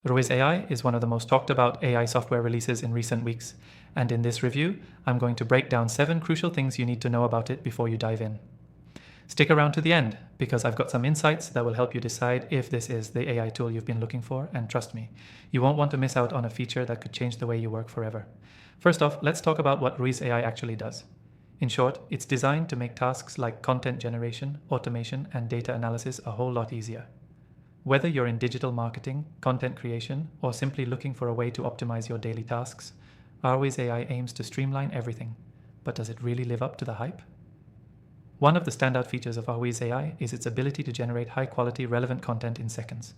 Rwiz AI is one of the most talked about AI software releases in recent weeks, and in this review, I'm going to break down 7 crucial things you need to know about it before you dive in. Stick around to the end, because I've got some insights that will help you decide if this is the AI tool you've been looking for, and trust me, you won't want to miss out on a feature that could change the way you work forever. First off, let's talk about what Rwiz AI actually does. In short, it's designed to make tasks like content generation, automation, and data analysis a whole lot easier. Whether you're in digital marketing, content creation, or simply looking for a way to optimize your daily tasks, Rwiz AI aims to streamline everything. But does it really live up to the hype? One of the standout features of Rwiz AI is its ability to generate high-quality, relevant content in seconds.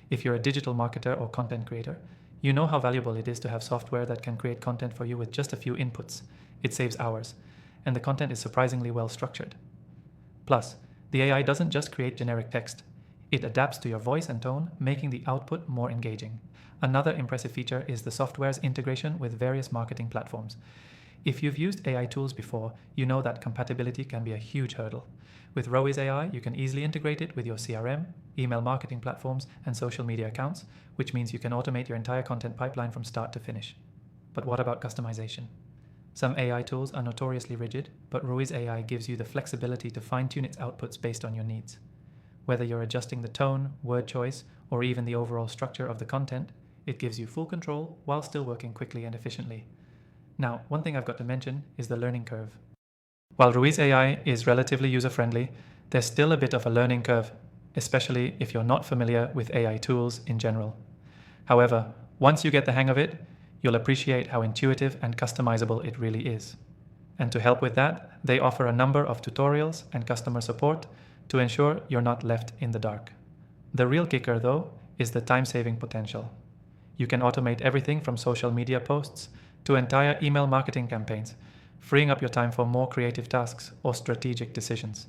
If you're a digital marketer or content creator, you know how valuable it is to have software that can create content for you with just a few inputs. It saves hours, and the content is surprisingly well structured. Plus, the AI doesn't just create generic text. It adapts to your voice and tone, making the output more engaging. Another impressive feature is the software's integration with various marketing platforms. If you've used AI tools before, you know that compatibility can be a huge hurdle. With Rwiz AI, you can easily integrate it with your CRM, email marketing platforms, and social media accounts, which means you can automate your entire content pipeline from start to finish. But what about customization? Some AI tools are notoriously rigid, but Rwiz AI gives you the flexibility to fine-tune its outputs based on your needs. Whether you're adjusting the tone, word choice, or even the overall structure of the content, it gives you full control while still working quickly and efficiently. Now, one thing I've got to mention is the learning curve. While Rwiz AI is relatively user-friendly, there's still a bit of a learning curve, especially if you're not familiar with AI tools in general. However, once you get the hang of it, you'll appreciate how intuitive and customizable it really is. And to help with that, they offer a number of tutorials and customer support to ensure you're not left in the dark. The real kicker, though, is the time-saving potential. You can automate everything from social media posts to entire email marketing campaigns, freeing up your time for more creative tasks or strategic decisions.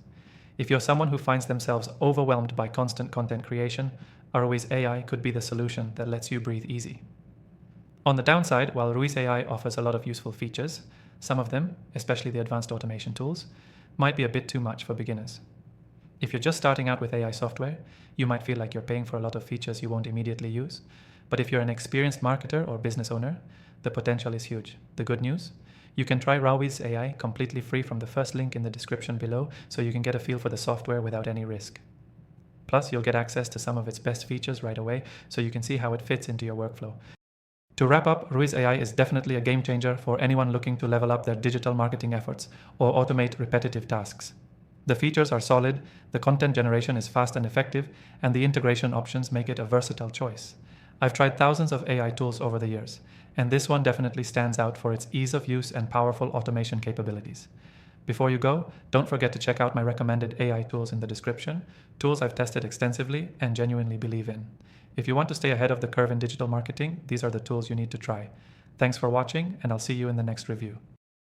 If you're someone who finds themselves overwhelmed by constant content creation, Rwiz AI could be the solution that lets you breathe easy. On the downside, while Rwiz AI offers a lot of useful features, some of them, especially the advanced automation tools, might be a bit too much for beginners. If you're just starting out with AI software, you might feel like you're paying for a lot of features you won't immediately use. But if you're an experienced marketer or business owner, the potential is huge. The good news? You can try Rwiz AI completely free from the first link in the description below, so you can get a feel for the software without any risk. Plus, you'll get access to some of its best features right away, so you can see how it fits into your workflow. To wrap up, Rwiz AI is definitely a game changer for anyone looking to level up their digital marketing efforts or automate repetitive tasks. The features are solid, the content generation is fast and effective, and the integration options make it a versatile choice. I've tried thousands of AI tools over the years, and this one definitely stands out for its ease of use and powerful automation capabilities. Before you go, don't forget to check out my recommended AI tools in the description, tools I've tested extensively and genuinely believe in. If you want to stay ahead of the curve in digital marketing, these are the tools you need to try. Thanks for watching, and I'll see you in the next review.